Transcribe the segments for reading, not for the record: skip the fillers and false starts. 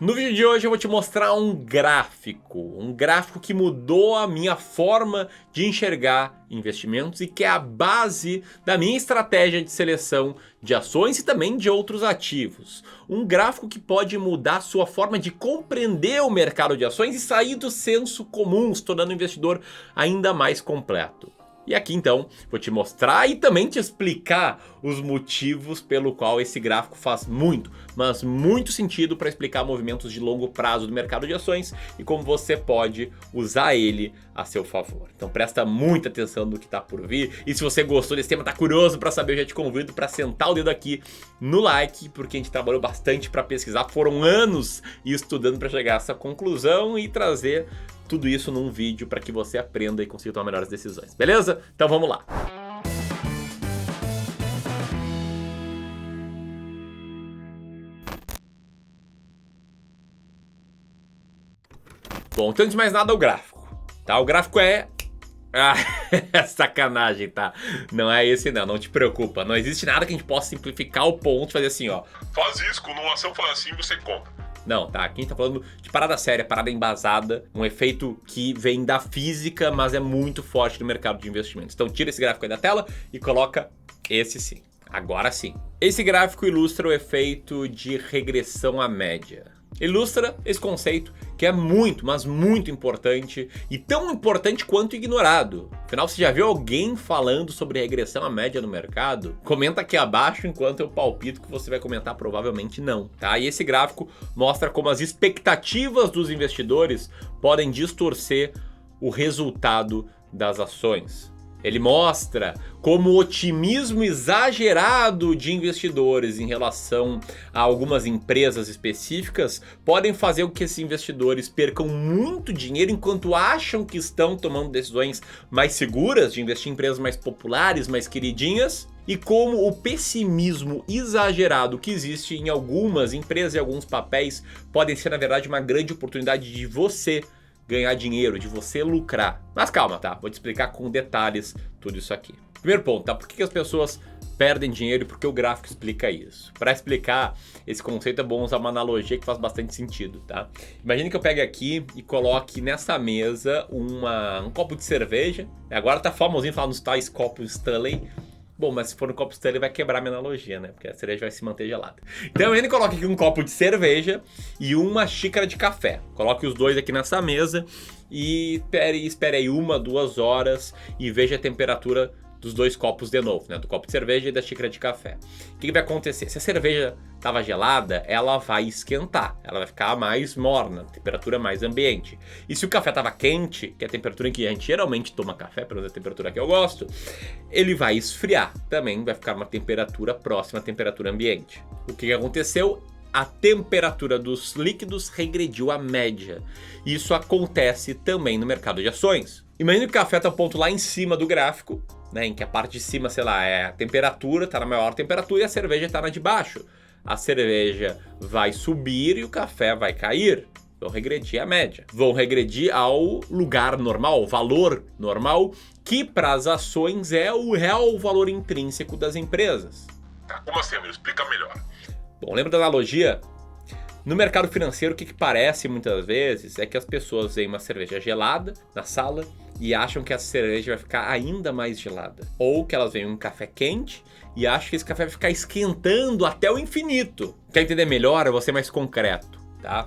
No vídeo de hoje eu vou te mostrar um gráfico que mudou a minha forma de enxergar investimentos e que é a base da minha estratégia de seleção de ações e também de outros ativos. Um gráfico que pode mudar a sua forma de compreender o mercado de ações e sair do senso comum, se tornando um investidor ainda mais completo. E aqui então vou te mostrar e também te explicar os motivos pelo qual esse gráfico faz muito, mas muito sentido para explicar movimentos de longo prazo do mercado de ações e como você pode usar ele a seu favor. Então presta muita atenção no que está por vir e se você gostou desse tema, está curioso para saber, eu já te convido para sentar o dedo aqui no like, porque a gente trabalhou bastante para pesquisar, foram anos estudando para chegar a essa conclusão e trazer tudo isso num vídeo para que você aprenda e consiga tomar melhores decisões, beleza? Então vamos lá! Bom, então antes de mais nada o gráfico, tá? O gráfico é... sacanagem, tá? Não é esse não te preocupa. Não existe nada que a gente possa simplificar o ponto e fazer assim, ó. Faz isso, quando uma ação faz assim, você compra. Não, tá? Aqui a gente tá falando de parada séria, parada embasada, um efeito que vem da física, mas é muito forte no mercado de investimentos. Então tira esse gráfico aí da tela e coloca esse sim. Agora sim. Esse gráfico ilustra o efeito de regressão à média. Ilustra esse conceito que é muito, mas muito importante e tão importante quanto ignorado. Afinal, você já viu alguém falando sobre regressão à média no mercado? Comenta aqui abaixo enquanto eu palpito que você vai comentar provavelmente não, tá? E esse gráfico mostra como as expectativas dos investidores podem distorcer o resultado das ações. Ele mostra como o otimismo exagerado de investidores em relação a algumas empresas específicas podem fazer com que esses investidores percam muito dinheiro enquanto acham que estão tomando decisões mais seguras de investir em empresas mais populares, mais queridinhas, e como o pessimismo exagerado que existe em algumas empresas e alguns papéis podem ser, na verdade, uma grande oportunidade de você ganhar dinheiro, de você lucrar. Mas calma, tá? Vou te explicar com detalhes tudo isso aqui. Primeiro ponto, tá? Por que as pessoas perdem dinheiro e por que o gráfico explica isso? Para explicar esse conceito é bom usar uma analogia que faz bastante sentido, tá? Imagine que eu pegue aqui e coloque nessa mesa um copo de cerveja. Agora tá famosinho falar nos tais copos Stanley. Bom, mas se for no copo Stanley vai quebrar a minha analogia, né? Porque a cerveja vai se manter gelada. Então ele coloca aqui um copo de cerveja e uma xícara de café. Coloque os dois aqui nessa mesa e espere aí 1, 2 horas e veja a temperatura dos dois copos de novo, né? Do copo de cerveja e da xícara de café. O que vai acontecer? Se a cerveja estava gelada, ela vai esquentar, ela vai ficar mais morna, temperatura mais ambiente. E se o café estava quente, que é a temperatura em que a gente geralmente toma café, pelo menos a temperatura que eu gosto, ele vai esfriar, também vai ficar uma temperatura próxima à temperatura ambiente. O que aconteceu? A temperatura dos líquidos regrediu à média. Isso acontece também no mercado de ações. Imagina que o café está ponto lá em cima do gráfico, né, em que a parte de cima, sei lá, é a temperatura, está na maior temperatura e a cerveja está na de baixo. A cerveja vai subir e o café vai cair. Vão regredir à média. Vão regredir ao lugar normal, ao valor normal, que para as ações é o real valor intrínseco das empresas. Tá, como assim, amigo? Explica melhor. Bom, lembra da analogia? No mercado financeiro, o que parece muitas vezes é que as pessoas veem uma cerveja gelada na sala e acham que a cerveja vai ficar ainda mais gelada. Ou que elas veem um café quente e acham que esse café vai ficar esquentando até o infinito. Quer entender melhor? Eu vou ser mais concreto, tá?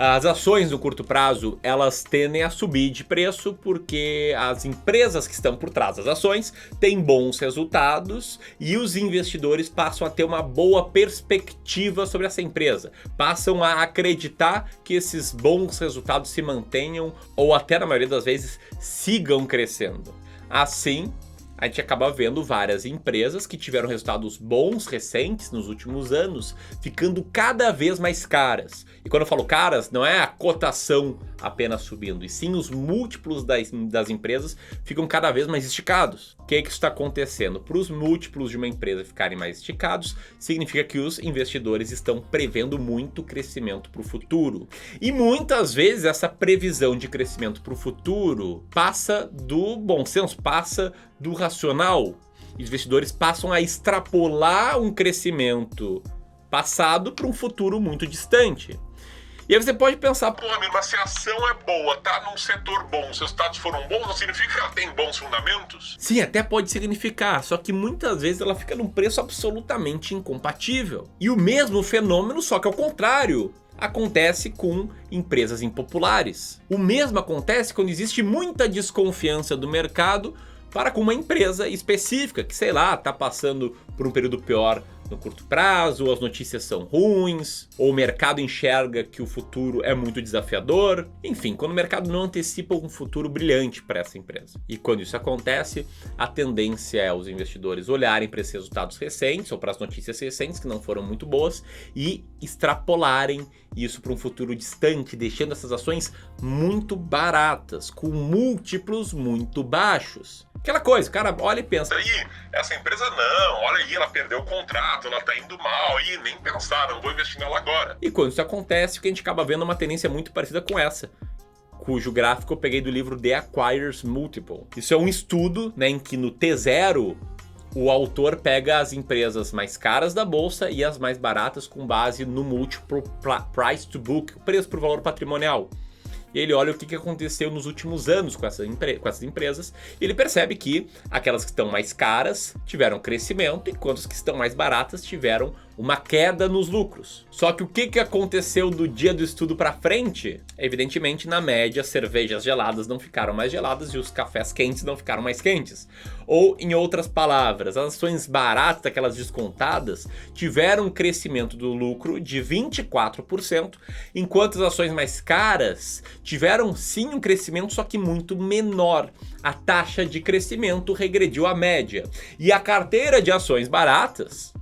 As ações no curto prazo, elas tendem a subir de preço porque as empresas que estão por trás das ações têm bons resultados e os investidores passam a ter uma boa perspectiva sobre essa empresa. Passam a acreditar que esses bons resultados se mantenham ou até, na maioria das vezes, sigam crescendo. Assim, a gente acaba vendo várias empresas que tiveram resultados bons recentes nos últimos anos, ficando cada vez mais caras. E quando eu falo caras, não é a cotação apenas subindo, e sim os múltiplos das empresas ficam cada vez mais esticados. O que isso está acontecendo? Para os múltiplos de uma empresa ficarem mais esticados, significa que os investidores estão prevendo muito crescimento para o futuro. E muitas vezes essa previsão de crescimento para o futuro passa do bom senso, passa do racional. Os investidores passam a extrapolar um crescimento passado para um futuro muito distante. E aí você pode pensar, Pô, amigo, mas se a ação é boa, tá num setor bom, seus dados foram bons, não significa que ela tem bons fundamentos? sim, até pode significar, só que muitas vezes ela fica num preço absolutamente incompatível. E o mesmo fenômeno, só que ao contrário, acontece com empresas impopulares. O mesmo acontece quando existe muita desconfiança do mercado para com uma empresa específica, que sei lá, está passando por um período pior no curto prazo, ou as notícias são ruins, ou o mercado enxerga que o futuro é muito desafiador. Enfim, quando o mercado não antecipa um futuro brilhante para essa empresa. E quando isso acontece, a tendência é os investidores olharem para esses resultados recentes, ou para as notícias recentes que não foram muito boas, e extrapolarem isso para um futuro distante, deixando essas ações muito baratas, com múltiplos muito baixos. Aquela coisa, o cara olha e pensa, Aí, essa empresa não, olha aí, ela perdeu o contrato, ela tá indo mal, aí nem pensar, não vou investir nela agora. e quando isso acontece, o que a gente acaba vendo é uma tendência muito parecida com essa, cujo gráfico eu peguei do livro The Acquirer's Multiple. Isso é um estudo, né, em que no T0 o autor pega as empresas mais caras da bolsa e as mais baratas com base no múltiplo price to book, o preço por valor patrimonial. E ele olha o que aconteceu nos últimos anos com essas empresas, e ele percebe que aquelas que estão mais caras tiveram crescimento, enquanto as que estão mais baratas tiveram uma queda nos lucros. Só que o que aconteceu do dia do estudo para frente? Evidentemente, na média, as cervejas geladas não ficaram mais geladas e os cafés quentes não ficaram mais quentes. Ou, em outras palavras, as ações baratas, aquelas descontadas, tiveram um crescimento do lucro de 24%, enquanto as ações mais caras tiveram sim um crescimento, só que muito menor. A taxa de crescimento regrediu à média. E a carteira de ações baratas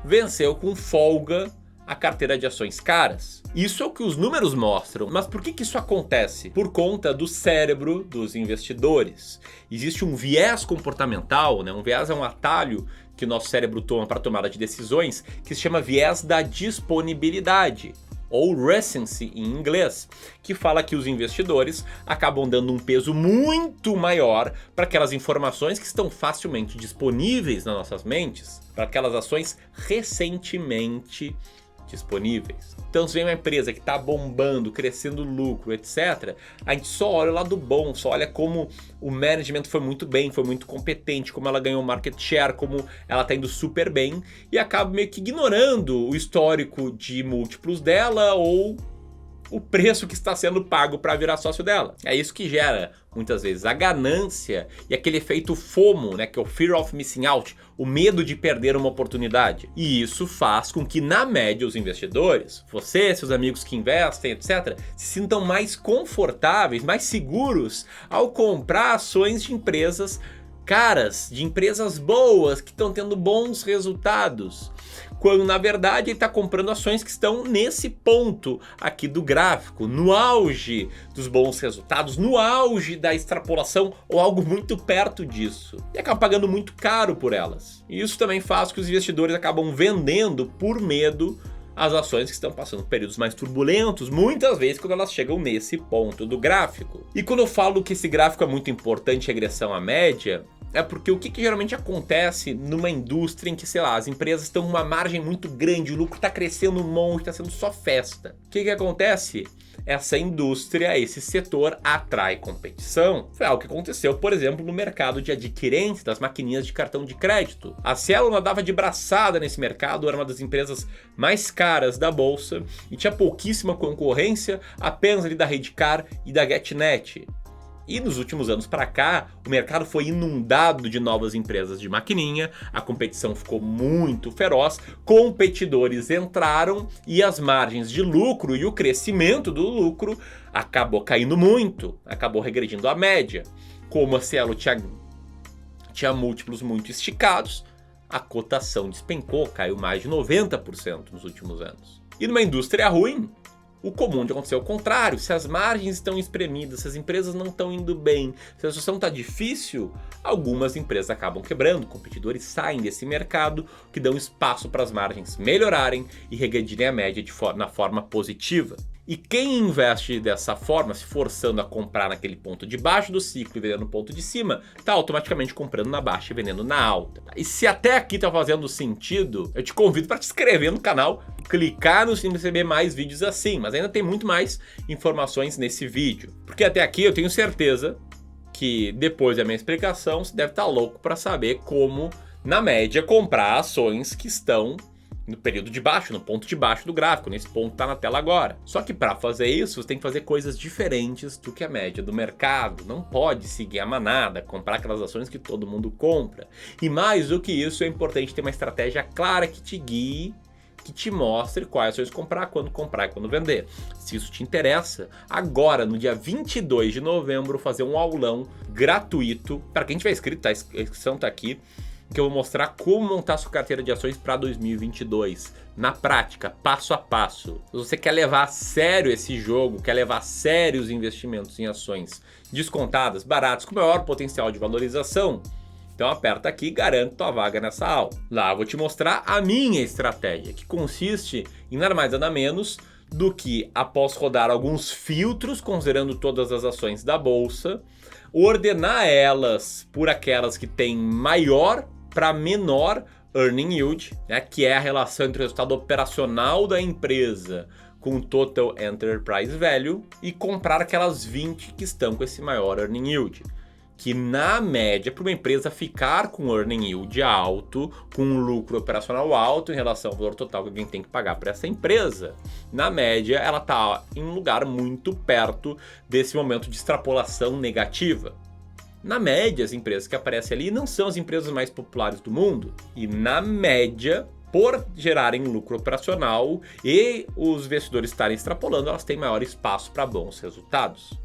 venceu com folga a carteira de ações caras. Isso é o que os números mostram. Mas por que isso acontece? Por conta do cérebro dos investidores. Existe um viés comportamental, né? Um viés é um atalho que o nosso cérebro toma para tomada de decisões, que se chama viés da disponibilidade, ou recency em inglês, que fala que os investidores acabam dando um peso muito maior para aquelas informações que estão facilmente disponíveis nas nossas mentes, para aquelas ações recentemente disponíveis. Então, se vem uma empresa que está bombando, crescendo lucro, etc., a gente só olha o lado bom, só olha como o management foi muito bem, foi muito competente, como ela ganhou market share, como ela está indo super bem, e acaba meio que ignorando o histórico de múltiplos dela ou o preço que está sendo pago para virar sócio dela. É isso que gera, muitas vezes, a ganância e aquele efeito FOMO, né, que é o Fear of Missing Out, o medo de perder uma oportunidade. E isso faz com que, na média, os investidores, você, seus amigos que investem, etc., se sintam mais confortáveis, mais seguros ao comprar ações de empresas caras, de empresas boas, que estão tendo bons resultados, quando na verdade ele está comprando ações que estão nesse ponto aqui do gráfico, no auge dos bons resultados, no auge da extrapolação ou algo muito perto disso, e acaba pagando muito caro por elas. E isso também faz que os investidores acabam vendendo por medo as ações que estão passando períodos mais turbulentos, muitas vezes quando elas chegam nesse ponto do gráfico. E quando eu falo que esse gráfico é muito importante, regressão à média, é porque o que geralmente acontece numa indústria em que, sei lá, as empresas estão com uma margem muito grande, o lucro está crescendo um monte, está sendo só festa. O que acontece? Essa indústria, esse setor atrai competição. Foi algo que aconteceu, por exemplo, no mercado de adquirentes das maquininhas de cartão de crédito. A Cielo nadava de braçada nesse mercado, era uma das empresas mais caras da bolsa e tinha pouquíssima concorrência, apenas ali da Redcar e da GetNet. E nos últimos anos para cá, o mercado foi inundado de novas empresas de maquininha, a competição ficou muito feroz, competidores entraram e as margens de lucro e o crescimento do lucro acabou caindo muito, acabou regredindo à média. Como a Cielo tinha múltiplos muito esticados, a cotação despencou, caiu mais de 90% nos últimos anos. E numa indústria ruim, o comum de acontecer é o contrário. Se as margens estão espremidas, se as empresas não estão indo bem, se a situação está difícil, algumas empresas acabam quebrando, competidores saem desse mercado, que dão espaço para as margens melhorarem e regredirem a média na forma positiva. E quem investe dessa forma, se forçando a comprar naquele ponto de baixo do ciclo e vendendo no ponto de cima, está automaticamente comprando na baixa e vendendo na alta. E se até aqui está fazendo sentido, eu te convido para te inscrever no canal, clicar no sininho para receber mais vídeos assim, mas ainda tem muito mais informações nesse vídeo. Porque até aqui eu tenho certeza que depois da minha explicação você deve estar louco para saber como, na média, comprar ações que estão no período de baixo, no ponto de baixo do gráfico, nesse ponto que está na tela agora. Só que para fazer isso, você tem que fazer coisas diferentes do que a média do mercado. Não pode seguir a manada, comprar aquelas ações que todo mundo compra. E mais do que isso, é importante ter uma estratégia clara que te guie, que te mostre quais ações comprar e quando vender. Se isso te interessa, agora, no dia 22 de novembro, fazer um aulão gratuito. Para quem tiver inscrito, a inscrição está aqui, que eu vou mostrar como montar sua carteira de ações para 2022, na prática, passo a passo. Se você quer levar a sério esse jogo, quer levar a sério os investimentos em ações descontadas, baratas, com maior potencial de valorização, então aperta aqui e garante tua vaga nessa aula. Lá eu vou te mostrar a minha estratégia, que consiste em nada mais nada menos do que, após rodar alguns filtros, considerando todas as ações da bolsa, ordenar elas por aquelas que têm maior para menor earning yield, né, que é a relação entre o resultado operacional da empresa com o Total Enterprise Value, e comprar aquelas 20 que estão com esse maior earning yield. Que na média, para uma empresa ficar com earning yield alto, com um lucro operacional alto em relação ao valor total que alguém tem que pagar para essa empresa, na média ela está em um lugar muito perto desse momento de extrapolação negativa. Na média, as empresas que aparecem ali não são as empresas mais populares do mundo. E na média, por gerarem lucro operacional e os investidores estarem extrapolando, elas têm maior espaço para bons resultados.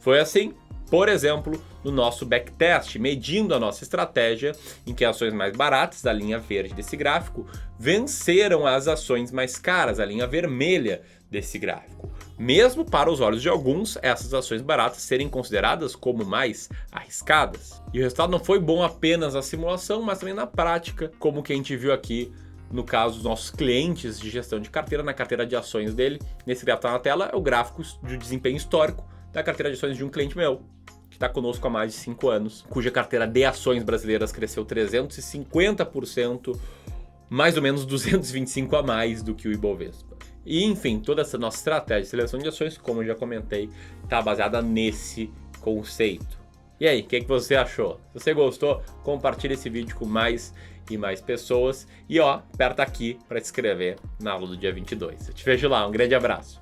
Foi assim, por exemplo, no nosso backtest, medindo a nossa estratégia, em que ações mais baratas, da linha verde desse gráfico, venceram as ações mais caras, a linha vermelha desse gráfico. Mesmo para os olhos de alguns, essas ações baratas serem consideradas como mais arriscadas. E o resultado não foi bom apenas na simulação, mas também na prática, como que a gente viu aqui no caso dos nossos clientes de gestão de carteira, na carteira de ações dele. Nesse gráfico que está na tela é o gráfico de desempenho histórico da carteira de ações de um cliente meu, que está conosco há mais de 5 anos, cuja carteira de ações brasileiras cresceu 350%, mais ou menos 225 a mais do que o Ibovespa. E enfim, toda essa nossa estratégia de seleção de ações, como eu já comentei, está baseada nesse conceito. E aí, o que você achou? Se você gostou, compartilhe esse vídeo com mais e mais pessoas. E ó, aperta aqui para se inscrever na aula do dia 22. Eu te vejo lá, um grande abraço.